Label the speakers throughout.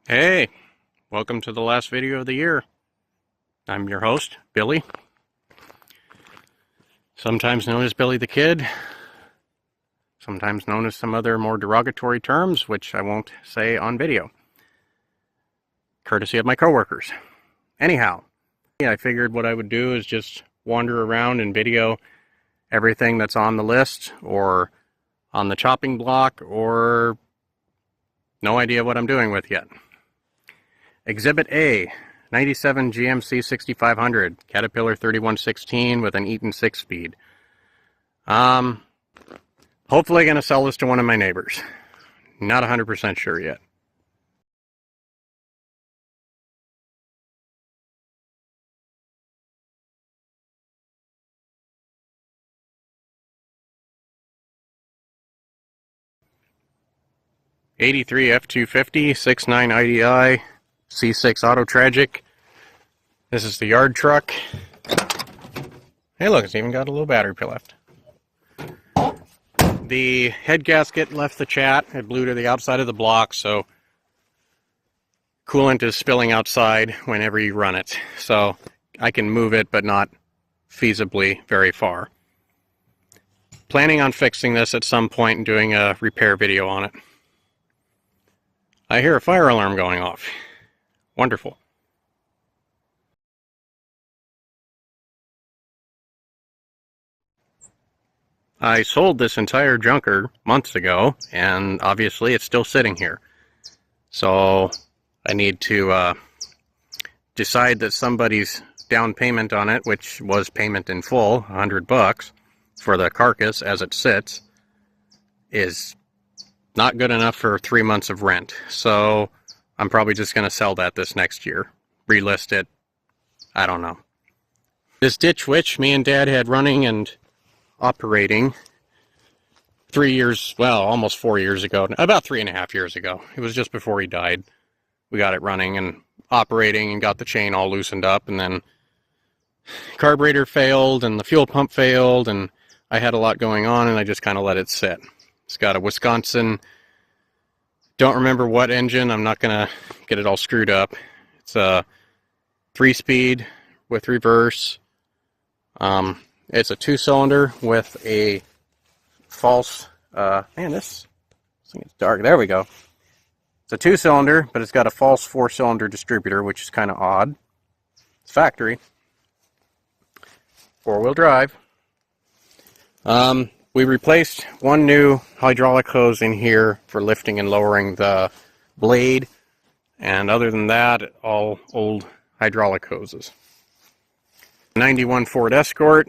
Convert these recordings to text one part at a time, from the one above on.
Speaker 1: Hey, welcome to the last video of the year. I'm your host, Billy, sometimes known as Billy the Kid, sometimes known as some other more derogatory terms, which I won't say on video, courtesy of my coworkers. Anyhow, I figured what I would do is just wander around and video everything that's on the list or on the chopping block or no idea what I'm doing with yet. Exhibit A, 97 GMC 6500, Caterpillar 3116 with an Eaton 6-speed. Hopefully going to sell this to one of my neighbors. Not 100% sure yet. '83 F250, 6.9 IDI, C6 Auto Tragic. This is the yard truck. Hey look, it's even got a little battery left. The head gasket left the chat. It blew to the outside of the block, so coolant is spilling outside whenever you run it. So I can move it, but not feasibly very far. Planning on fixing this at some point and doing a repair video on it. I hear a fire alarm going off. Wonderful. I sold this entire junker months ago, and obviously it's still sitting here. So I need to decide that somebody's down payment on it, which was payment in full, $100 for the carcass as it sits, is not good enough for 3 months of rent. So I'm probably just going to sell that this next year. Relist it. I don't know. This ditch witch me and Dad had running and operating 3 years, well, almost 4 years ago. About 3.5 years ago. It was just before he died. We got it running and operating and got the chain all loosened up, and then carburetor failed and the fuel pump failed, and I had a lot going on, and I just kind of let it sit. It's got a Wisconsin, don't remember what engine, I'm not going to get it all screwed up. It's a 3-speed with reverse. It's a 2-cylinder with a false, man, this thing is dark. There we go. It's a 2-cylinder, but it's got a false 4-cylinder distributor, which is kind of odd. It's factory. 4-wheel drive. We replaced one new hydraulic hose in here for lifting and lowering the blade, and other than that, all old hydraulic hoses. 91 Ford Escort.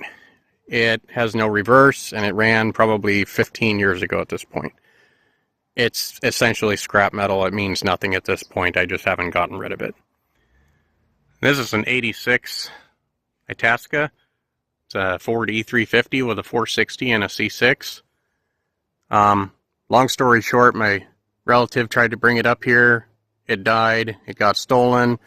Speaker 1: It has no reverse, and it ran probably 15 years ago at this point. It's essentially scrap metal. It means nothing at this point. I just haven't gotten rid of it. This is an 86 Itasca. It's a Ford E350 with a 460 and a C6. Long story short, my relative tried to bring it up here. It died. It got stolen.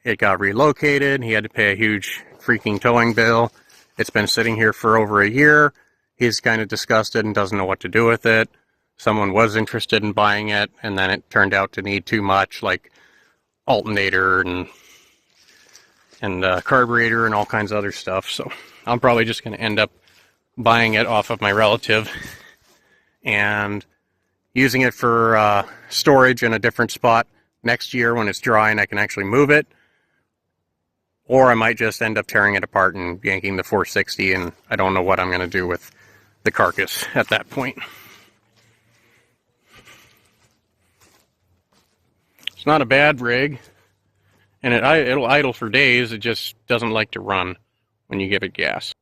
Speaker 1: It got relocated. He had to pay a huge freaking towing bill. It's been sitting here for over a year. He's kind of disgusted and doesn't know what to do with it. Someone was interested in buying it, and then it turned out to need too much, like alternator and carburetor and all kinds of other stuff. So I'm probably just going to end up buying it off of my relative and using it for storage in a different spot next year when it's dry and I can actually move it. Or I might just end up tearing it apart and yanking the 460, and I don't know what I'm going to do with the carcass at that point. It's not a bad rig, and it'll idle for days. It just doesn't like to run when you give it gas.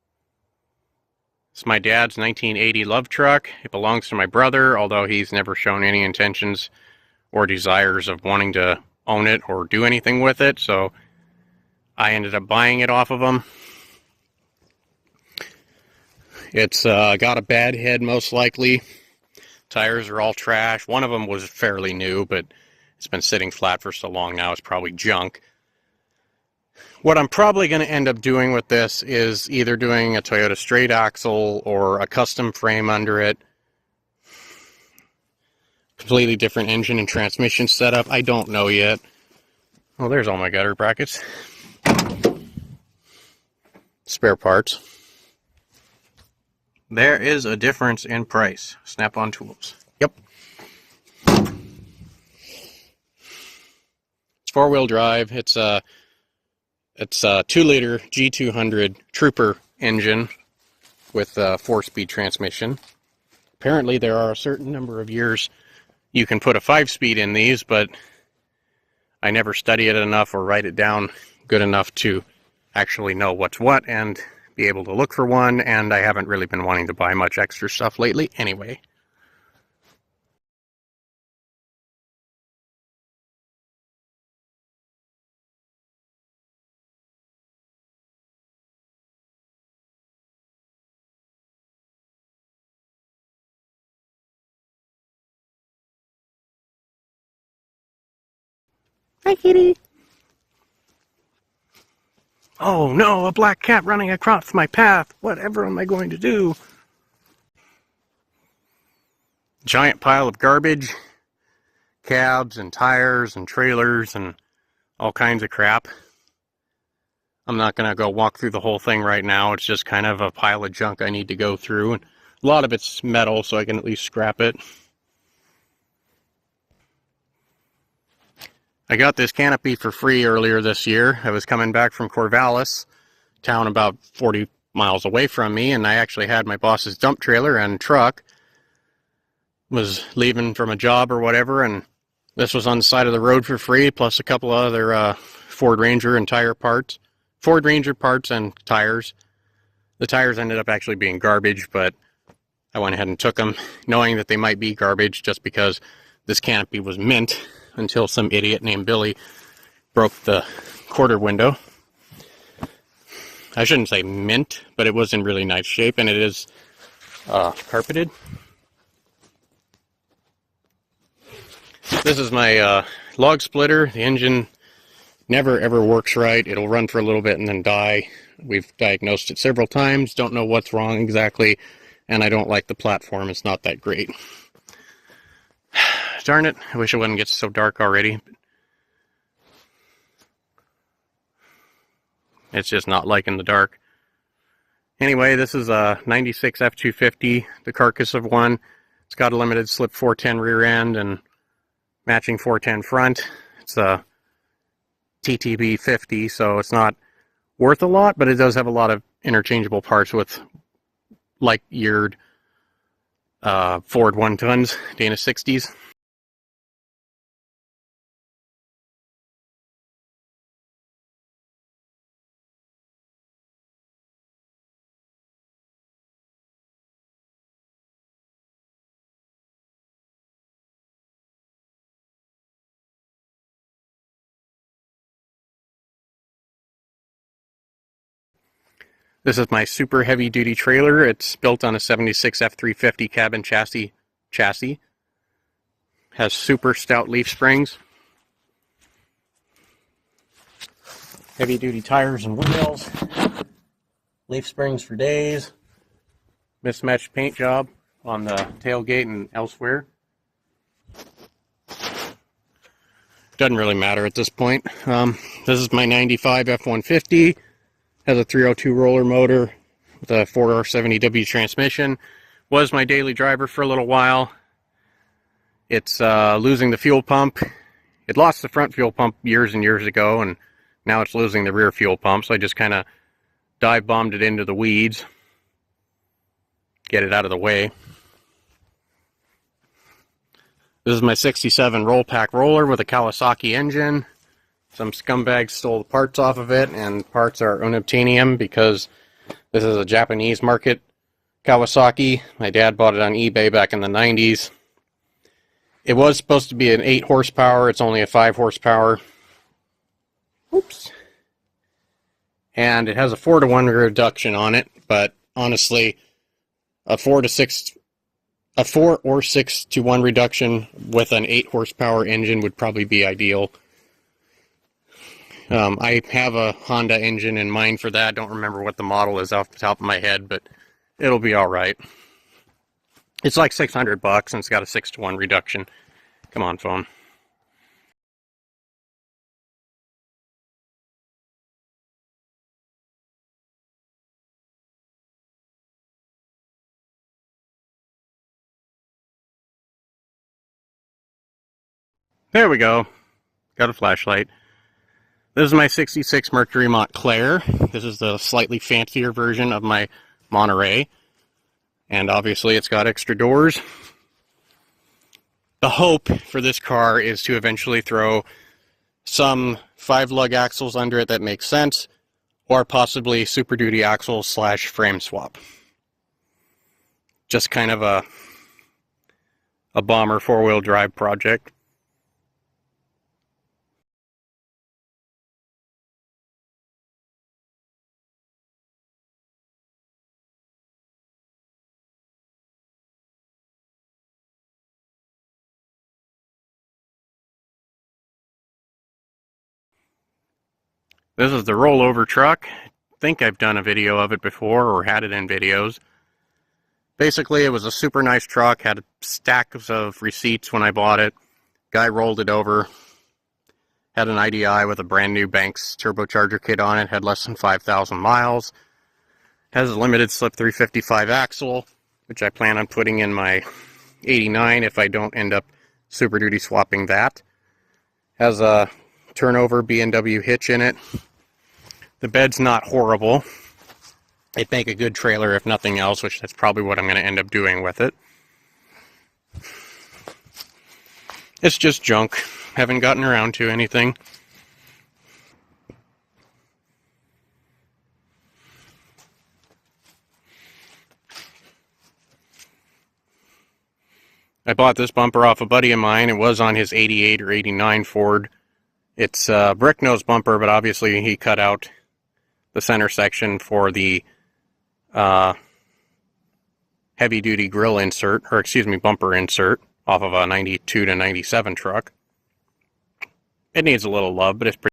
Speaker 1: It's my dad's 1980 love truck. It belongs to my brother, although he's never shown any intentions or desires of wanting to own it or do anything with it, so I ended up buying it off of him. It's got a bad head, most likely. Tires are all trash. One of them was fairly new, but it's been sitting flat for so long now, it's probably junk. What I'm probably going to end up doing with this is either doing a Toyota straight axle or a custom frame under it. completely different engine and transmission setup. I don't know yet. Well, there's all my gutter brackets. Spare parts. There is a difference in price. Snap-on tools. Yep. It's 4-wheel drive. It's a 2-liter G200 Trooper engine with a 4-speed transmission. Apparently there are a certain number of years you can put a 5-speed in these, but I never study it enough or write it down good enough to actually know what's what and be able to look for one, and I haven't really been wanting to buy much extra stuff lately anyway. Hi, kitty. Oh no, a black cat running across my path. Whatever am I going to do? Giant pile of garbage, cabs and tires and trailers and all kinds of crap. I'm not going to go walk through the whole thing right now. It's just kind of a pile of junk I need to go through. And a lot of it's metal, so I can at least scrap it. I got this canopy for free earlier this year. I was coming back from Corvallis, town about 40 miles away from me, and I actually had my boss's dump trailer and truck. Was leaving from a job or whatever, and this was on the side of the road for free, plus a couple of other Ford Ranger and tire parts. Ford Ranger parts and tires. The tires ended up actually being garbage, but I went ahead and took them, knowing that they might be garbage just because this canopy was mint, until some idiot named Billy broke the quarter window. I shouldn't say mint, but it was in really nice shape, and it is carpeted. This is my log splitter. The engine never ever works right. It'll run for a little bit and then die. We've diagnosed it several times, don't know what's wrong exactly, and I don't like the platform. It's not that great. Darn it, I wish it wouldn't get so dark already. It's just not liking the dark. Anyway, this is a 96 F250, the carcass of one. It's got a limited slip 410 rear end and matching 410 front. It's a TTB 50, so it's not worth a lot, but it does have a lot of interchangeable parts with like-yeared Ford 1-tons, Dana 60s. This is my super heavy duty trailer. It's built on a 76 F350 cabin chassis. Has super stout leaf springs. Heavy duty tires and wheels. Leaf springs for days. Mismatched paint job on the tailgate and elsewhere. Doesn't really matter at this point. This is my 95 F150. Has a 302 roller motor with a 4R70W transmission. Was my daily driver for a little while. It's losing the fuel pump. It lost the front fuel pump years and years ago, and now it's losing the rear fuel pump, so I just kind of dive bombed it into the weeds. Get it out of the way. This is my 67 roll pack roller with a Kawasaki engine. Some scumbags stole the parts off of it, and parts are unobtainium because this is a Japanese market Kawasaki. My dad bought it on eBay back in the 90s. It was supposed to be an 8 horsepower. It's only a 5 horsepower. Oops. And it has a 4-to-1 reduction on it, but honestly, a 4 or 6 to 1 reduction with an 8 horsepower engine would probably be ideal. I have a Honda engine in mind for that. Don't remember what the model is off the top of my head, but it'll be alright. It's like $600 and it's got a 6-to-1 reduction. Come on, phone. There we go. Got a flashlight. This is my 66 Mercury Montclair. This is the slightly fancier version of my Monterey. And obviously it's got extra doors. The hope for this car is to eventually throw some 5-lug axles under it that make sense, or possibly Super Duty axles / frame swap. Just kind of a bomber 4-wheel drive project. This is the rollover truck. I think I've done a video of it before or had it in videos. Basically, it was a super nice truck, had stacks of receipts when I bought it. Guy rolled it over, had an IDI with a brand new Banks turbocharger kit on it, had less than 5,000 miles. Has a limited slip 355 axle, which I plan on putting in my 89 if I don't end up Super Duty swapping that. Has a turnover B&W hitch in it. The bed's not horrible. It'd make a good trailer if nothing else, which that's probably what I'm going to end up doing with it. It's just junk. Haven't gotten around to anything. I bought this bumper off a buddy of mine. It was on his 88 or 89 Ford. It's a brick nose bumper, but obviously he cut out the center section for the heavy duty grill insert, or excuse me, bumper insert off of a 92 to 97 truck. It needs a little love, but it's pretty.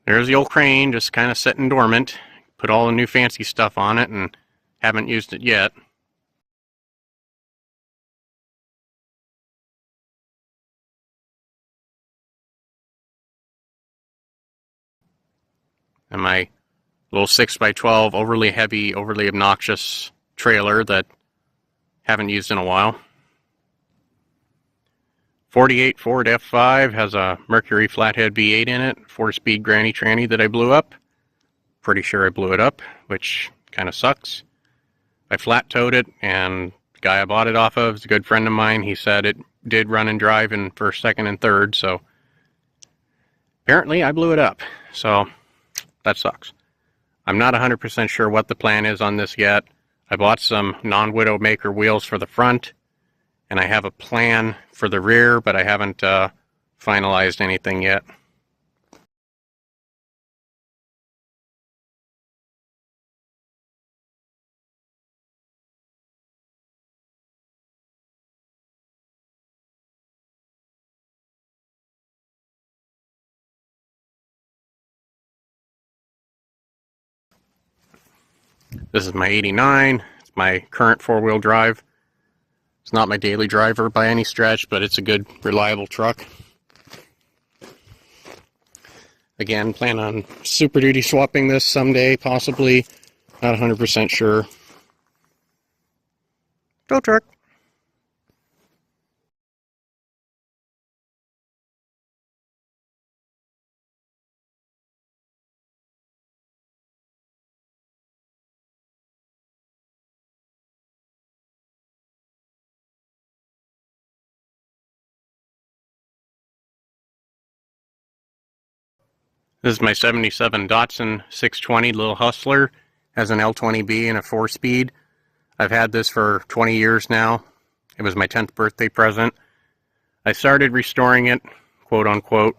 Speaker 1: There's the old crane just kind of sitting dormant. Put all the new fancy stuff on it and haven't used it yet. And my little 6x12 overly heavy, overly obnoxious trailer that haven't used in a while. 48 Ford F5 has a Mercury flathead V8 in it, 4-speed granny tranny that I blew up. Pretty sure I blew it up, which kind of sucks. I flat towed it, and the guy I bought it off of is a good friend of mine. He said it did run and drive in first, second, and third, so apparently I blew it up. So that sucks. I'm not 100% sure what the plan is on this yet. I bought some non-Widowmaker wheels for the front, and I have a plan for the rear, but I haven't finalized anything yet. This is my 89. It's my current 4-wheel drive. It's not my daily driver by any stretch, but it's a good, reliable truck. Again, plan on Super Duty swapping this someday, possibly. Not 100% sure. Go truck! This is my 77 Datsun 620 Little Hustler. Has an L20B and a 4-speed. I've had this for 20 years now. It was my 10th birthday present. I started restoring it, quote unquote,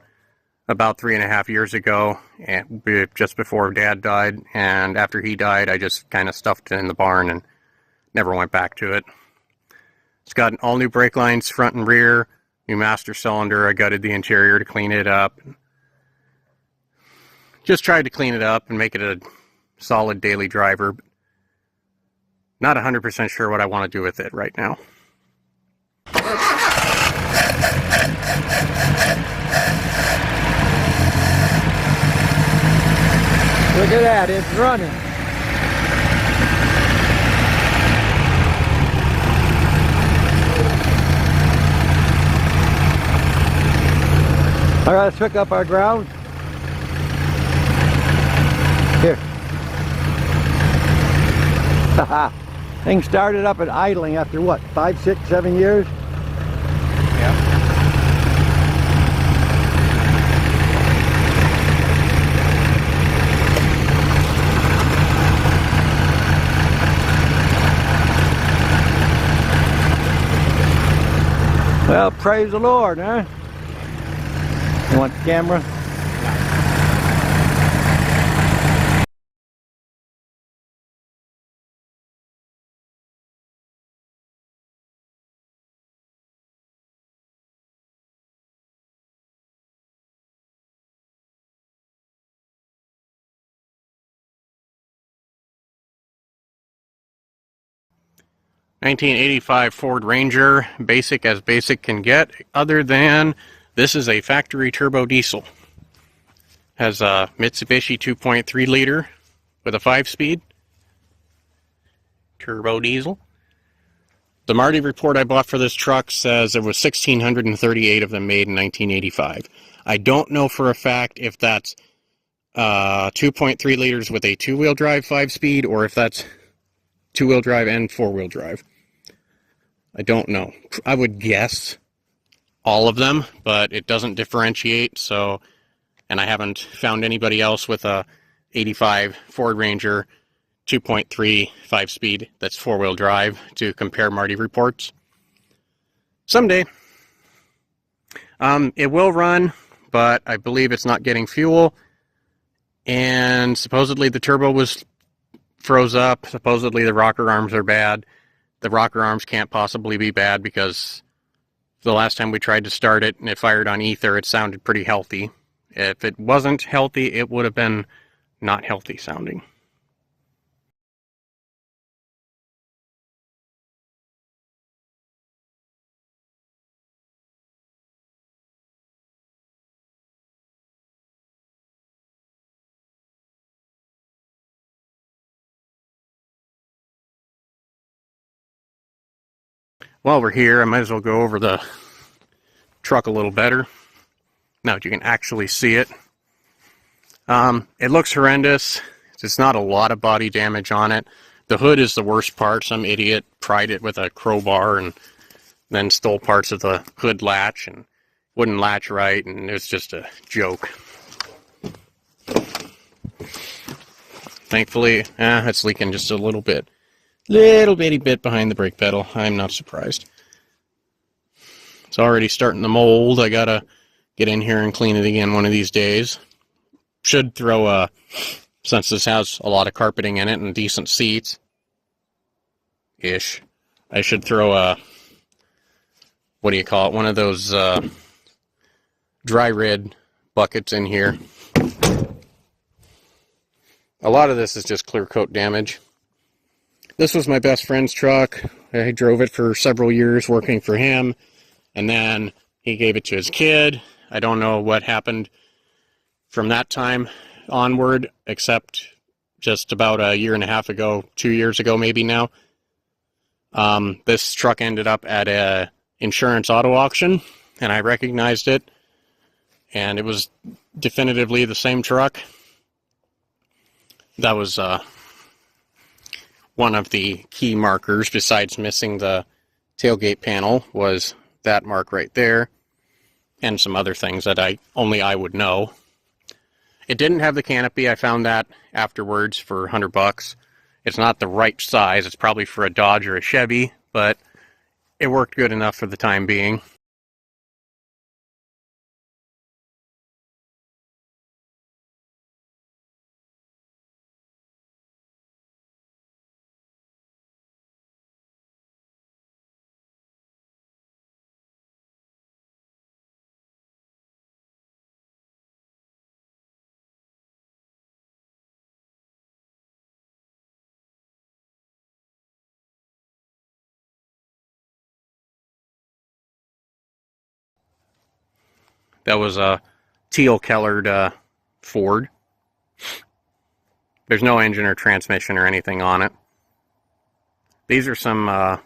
Speaker 1: about 3.5 years ago, and just before Dad died. And after he died, I just kind of stuffed it in the barn and never went back to it. It's got all new brake lines, front and rear, new master cylinder. I gutted the interior to clean it up. Just tried to clean it up and make it a solid daily driver. Not 100% sure what I want to do with it right now.
Speaker 2: Look at that, it's running. All right, let's hook up our ground. Here. Haha. Thing started up and idling after what, 5, 6, 7 years?
Speaker 1: Yeah.
Speaker 2: Well, praise the Lord, huh? You want the camera?
Speaker 1: ...1985 Ford Ranger, basic as basic can get, other than this is a factory turbo diesel. Has a Mitsubishi 2.3 liter with a 5-speed turbo diesel. The Marty report I bought for this truck says there was 1,638 of them made in 1985. I don't know for a fact if that's 2.3 liters with a 2-wheel drive 5-speed or if that's 2-wheel drive and 4-wheel drive. I don't know. I would guess all of them, but it doesn't differentiate, so, and I haven't found anybody else with a 85 Ford Ranger 2.3 5-speed that's 4-wheel drive to compare Marty reports. Someday. It will run, but I believe it's not getting fuel, and supposedly the turbo was froze up. Supposedly the rocker arms are bad. The rocker arms can't possibly be bad because the last time we tried to start it and it fired on ether, it sounded pretty healthy. If it wasn't healthy, it would have been not healthy sounding. While we're here, I might as well go over the truck a little better. Now that you can actually see it. It looks horrendous. There's not a lot of body damage on it. The hood is the worst part. Some idiot pried it with a crowbar and then stole parts of the hood latch and wouldn't latch right, and it was just a joke. Thankfully, it's leaking just a little bit. Little bitty bit behind the brake pedal. I'm not surprised. It's already starting to mold. I gotta get in here and clean it again one of these days. Should throw a, since this has a lot of carpeting in it and decent seats, I should throw a, what do you call it, one of those dry rid buckets in here. A lot of this is just clear coat damage. This was my best friend's truck. I drove it for several years working for him, and then he gave it to his kid. I don't know what happened from that time onward, except just about a year and a half ago, 2 years ago maybe now. This truck ended up at a insurance auto auction, and I recognized it, and it was definitively the same truck. That was one of the key markers, besides missing the tailgate panel, was that mark right there, and some other things that only I would know. It didn't have the canopy. I found that afterwards for $100. It's not the right size. It's probably for a Dodge or a Chevy, but it worked good enough for the time being. That was a teal-colored Ford. There's no engine or transmission or anything on it. These are some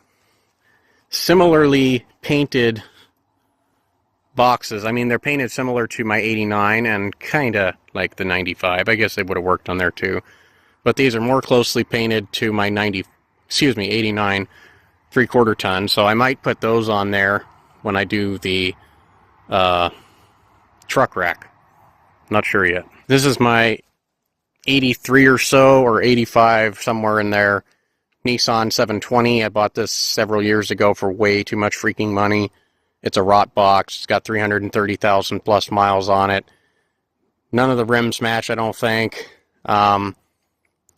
Speaker 1: similarly painted boxes. I mean, they're painted similar to my 89 and kind of like the 95. I guess they would have worked on there too. But these are more closely painted to my 89 3/4 ton. So I might put those on there when I do the truck rack. Not sure yet. This is my 83 or so, or 85, somewhere in there, Nissan 720. I bought this several years ago for way too much freaking money. It's a rot box. It's got 330,000 plus miles on it. None of the rims match, I don't think.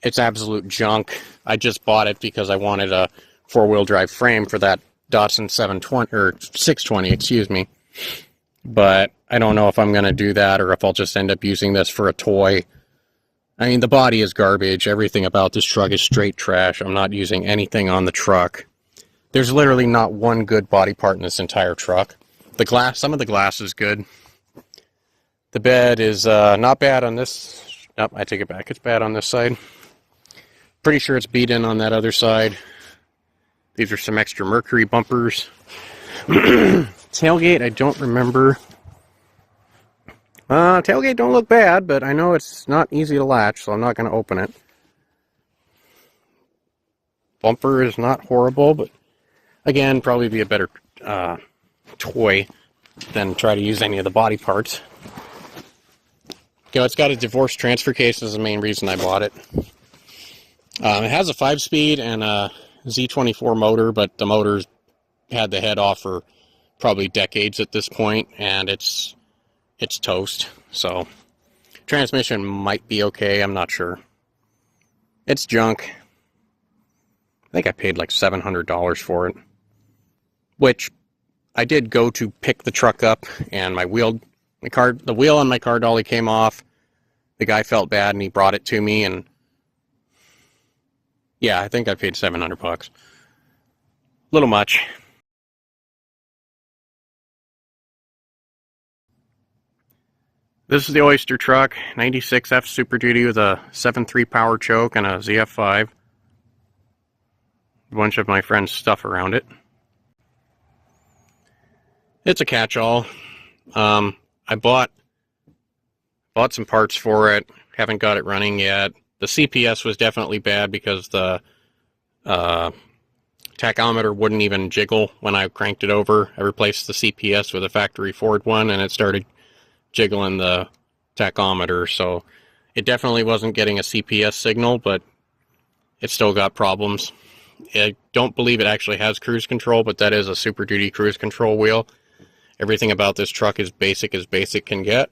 Speaker 1: It's absolute junk. I just bought it because I wanted a four-wheel drive frame for that Datsun 720, or 620, excuse me. But I don't know if I'm going to do that or if I'll just end up using this for a toy. I mean, the body is garbage. Everything about this truck is straight trash. I'm not using anything on the truck. There's literally not one good body part in this entire truck. The glass, some of the glass is good. The bed is not bad on this. Nope, I take it back. It's bad on this side. Pretty sure it's beat in on that other side. These are some extra Mercury bumpers. Tailgate, I don't remember. Tailgate don't look bad, but I know it's not easy to latch, so I'm not going to open it. Bumper is not horrible, but again, probably be a better toy than try to use any of the body parts. Okay, it's got a divorce transfer case. This is the main reason I bought it. It has a 5-speed and a Z24 motor, but the motor's had the head off for probably decades at this point, and it's toast. So transmission might be okay, I'm not sure. It's junk. I think I paid like $700 for it, which I did go to pick the truck up, and the wheel on my car dolly came off. The guy felt bad and he brought it to me, and yeah, I think I paid $700. Little much. This is the Oyster truck, 96F Super Duty with a 7.3 power choke and a ZF5. A bunch of my friends' stuff around it. It's a catch-all. I bought some parts for it. Haven't got it running yet. The CPS was definitely bad because the tachometer wouldn't even jiggle when I cranked it over. I replaced the CPS with a factory Ford one, and it started jiggling the tachometer, so it definitely wasn't getting a CPS signal, but it still got problems. I don't believe it actually has cruise control, but that is a Super Duty cruise control wheel. Everything about this truck is basic as basic can get.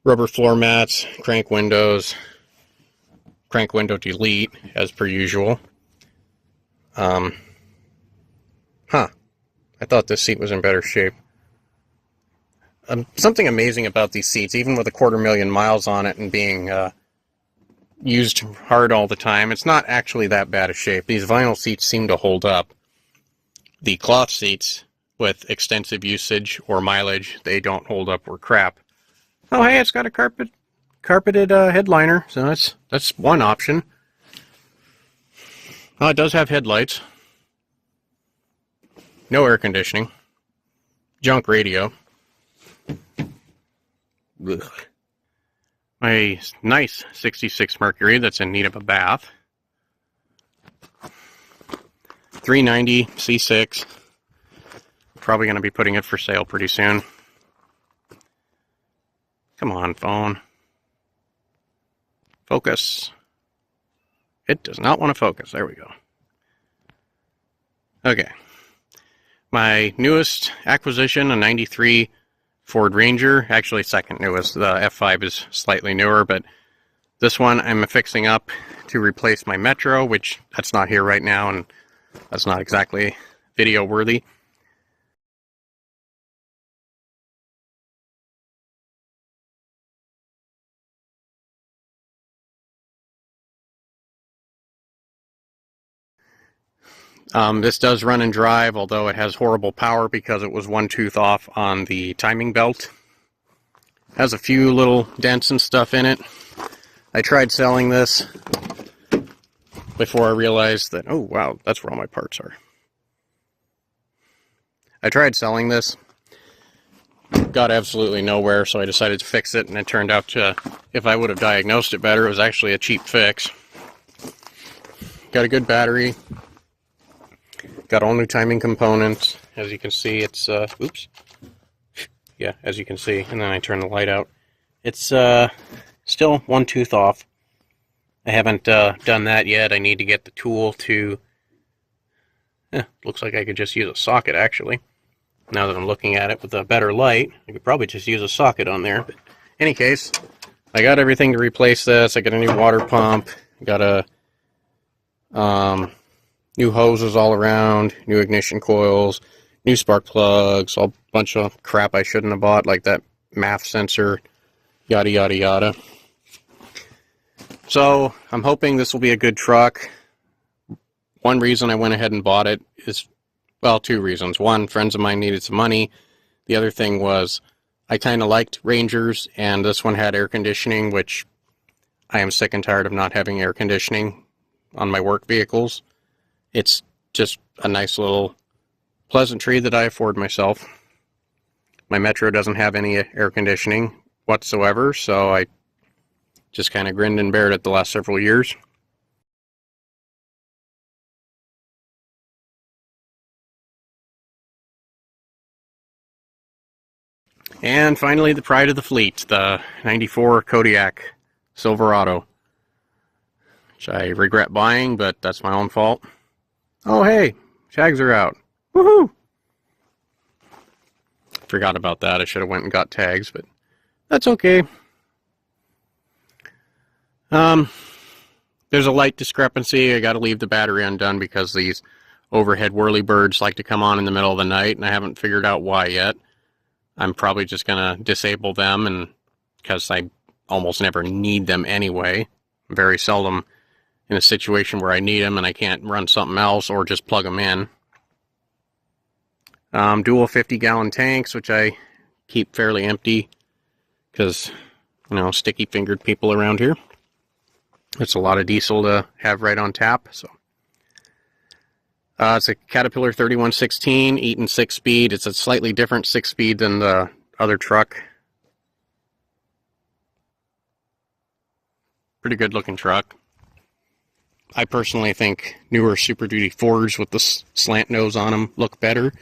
Speaker 1: Rubber floor mats, crank window delete, as per usual. I thought this seat was in better shape. Something amazing about these seats, even with 250,000 miles on it and being used hard all the time, it's not actually that bad a shape. These vinyl seats seem to hold up. The cloth seats, with extensive usage or mileage, they don't hold up or crap. Oh, hey, it's got a carpeted headliner, so that's one option. Oh, it does have headlights. No air conditioning. Junk radio. Ugh. My nice 66 Mercury that's in need of a bath. 390 C6. Probably going to be putting it for sale pretty soon. Come on, phone. Focus. It does not want to focus. There we go. Okay. My newest acquisition, a 93 Ford Ranger. Actually, second newest. The F5 is slightly newer, but this one I'm fixing up to replace my Metro, which that's not here right now, and that's not exactly video worthy. This does run and drive, although it has horrible power because it was one tooth off on the timing belt. Has a few little dents and stuff in it. I tried selling this before I realized that, oh wow, that's where all my parts are. I tried selling this, got absolutely nowhere, so I decided to fix it, and it turned out to, if I would have diagnosed it better, it was actually a cheap fix. Got a good battery, got all new timing components. As you can see, it's, oops. Yeah, as you can see, and then I turn the light out. It's still one tooth off. I haven't done that yet. I need to get the tool to... looks like I could just use a socket, actually. Now that I'm looking at it with a better light, I could probably just use a socket on there. But in any case, I got everything to replace this. I got a new water pump. Got a new hoses all around, new ignition coils, new spark plugs, a bunch of crap I shouldn't have bought, like that MAF sensor, yada yada yada. So I'm hoping this will be a good truck. One reason I went ahead and bought it is, well, two reasons. One, friends of mine needed some money. The other thing was I kind of liked Rangers, and this one had air conditioning, which I am sick and tired of not having air conditioning on my work vehicles. It's just a nice little pleasantry that I afford myself. My Metro doesn't have any air conditioning whatsoever, so I just kind of grinned and bared it the last several years. And finally, the pride of the fleet, the 94 Kodiak Silverado, which I regret buying, but that's my own fault. Oh hey, tags are out. Woohoo! Forgot about that. I should have went and got tags, but that's okay. There's a light discrepancy. I got to leave the battery undone because these overhead whirlybirds like to come on in the middle of the night, and I haven't figured out why yet. I'm probably just going to disable them, and because I almost never need them anyway. I'm very seldom in a situation where I need them and I can't run something else or just plug them in. Dual 50-gallon tanks, which I keep fairly empty because, you know, sticky-fingered people around here. It's a lot of diesel to have right on tap. So it's a Caterpillar 3116, Eaton 6-speed. It's a slightly different 6-speed than the other truck. Pretty good looking truck. I personally think newer Super Duty Fords with the slant nose on them look better,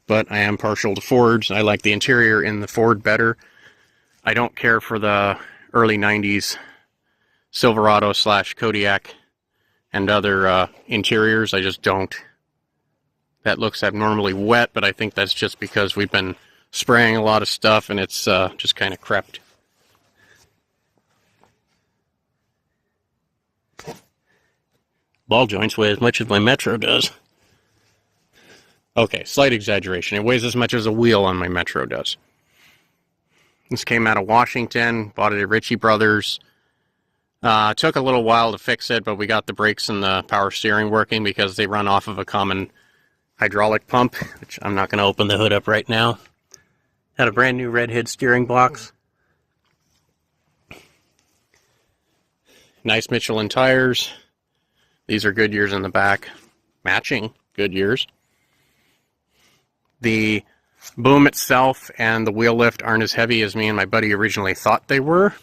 Speaker 1: but I am partial to Fords. I like the interior in the Ford better. I don't care for the early 90s Silverado / Kodiak and other interiors. I just don't. That looks abnormally wet, but I think that's just because we've been spraying a lot of stuff and it's just kind of crept. Ball joints weigh as much as my Metro does. Okay, slight exaggeration. It weighs as much as a wheel on my Metro does. This came out of Washington, bought it at Ritchie Brothers. Took a little while to fix it, but we got the brakes and the power steering working because they run off of a common hydraulic pump, which I'm not going to open the hood up right now. Had a brand new redhead steering box. Nice Michelin tires. These are Goodyears in the back, matching Goodyears. The boom itself and the wheel lift aren't as heavy as me and my buddy originally thought they were.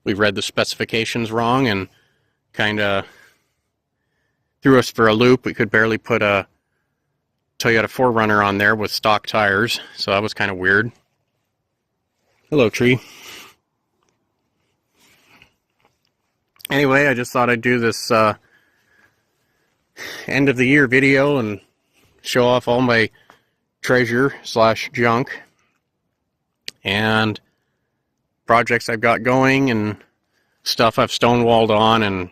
Speaker 1: We read the specifications wrong and kind of threw us for a loop. We could barely put a Toyota 4Runner on there with stock tires, so that was kind of weird. Hello, tree. Anyway, I just thought I'd do this end of the year video and show off all my treasure / junk and projects I've got going and stuff I've stonewalled on. And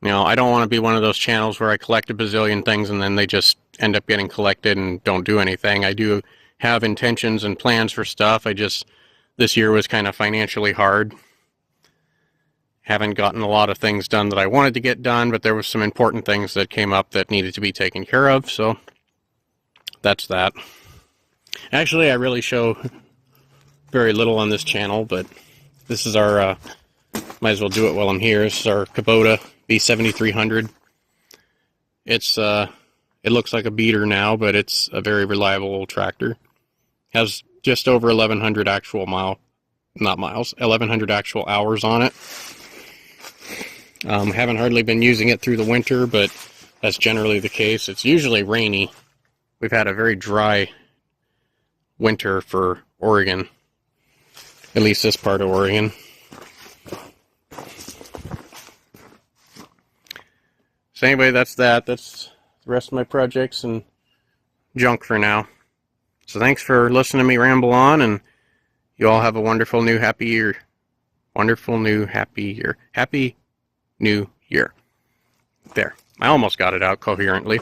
Speaker 1: you know, I don't want to be one of those channels where I collect a bazillion things and then they just end up getting collected and don't do anything. I do have intentions and plans for stuff. This year was kind of financially hard. Haven't gotten a lot of things done that I wanted to get done, but there was some important things that came up that needed to be taken care of, so that's that. Actually, I really show very little on this channel, but this is our, might as well do it while I'm here. This is our Kubota B7300. It's, it looks like a beater now, but it's a very reliable tractor. Has just over 1,100 actual 1,100 actual hours on it. Haven't hardly been using it through the winter, but that's generally the case. It's usually rainy. We've had a very dry winter for Oregon, at least this part of Oregon. So anyway, that's that. That's the rest of my projects and junk for now. So thanks for listening to me ramble on, and you all have a wonderful new happy year. Wonderful new happy year. Happy New Year. There. I almost got it out coherently.